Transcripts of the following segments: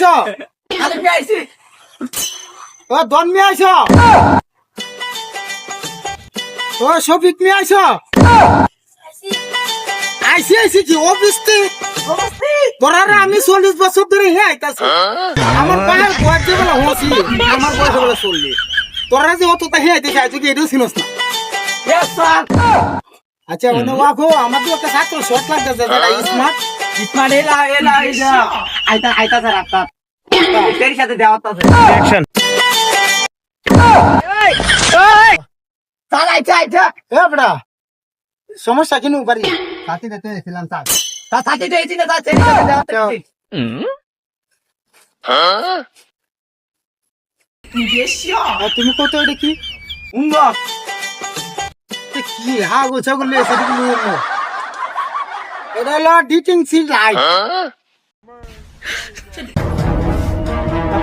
আইছো আমি আইছি ও দন মি আইছো ও শফিক মি আইছো আইছি কি অবস্থি তোরা আমি 40 বছর ধরে হে আইতাছি আমার পায়ের বয়স যে বলা হসি আমার বয়স বলা 40 তোরা যে অতটা হে আইতাছি আজ কি এটাও চিনস না ইয়েস স্যার আচ্ছা মানে ওয়াকো আমাদের একটা ছাত্র শর্ট লাগতেছে যেটা স্মার্ট স্মার্ট এলা আইতা স্যার আপনার এর সাথে দেওয়া আছে অ্যাকশন স্যার আইতা এ বড়া সমস্যা কিনু পারি সাথে দিতে ছিলাম স্যার স্যার সাথে দিয়েছি না স্যার এর সাথে দেওয়া আছে আর তুমি কত এটা কি উঙ্গা এটা কি হা গোছা করলে সেটা কি নিয়ম এটা হলো ডিটিং সিল লাইট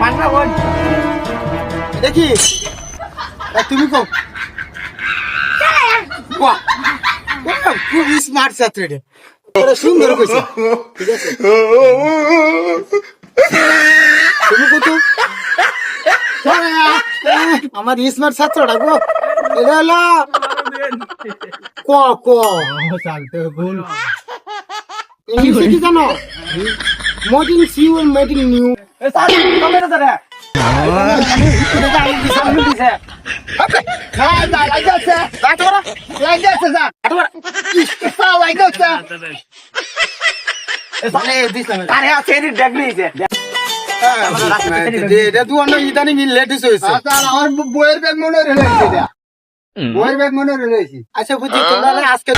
বাংলা বল দেখি তুমি কো বাহ খুব স্মার্ট ছাত্র রে তোরা সুন্দর কইছো ঠিক আছে তুমি কত আমার স্মার্ট ছাত্রটা গো এটা হলো ক ক চালতে ভুল ইংলিশে কি জানো মোটিং সিউ মেটিং নিউ স্যার কবে না স্যার এটা ইংলিশ আমি দিছে হ্যাঁ স্যার আইতা স্যার আটরা আইতা স্যার আটরা স্যার আইতা স্যার মানে দিছলাম আরে আছে এর দেখলিছে এটা তুই অন্য ইদানিং লেটেস্ট হয়েছে স্যার আমার বইয়ের ব্যাগ মনে রয়েছে এটা বইয়ের ব্যাগ মনে রয়েছে আচ্ছা বুঝছি তোমরা আজকে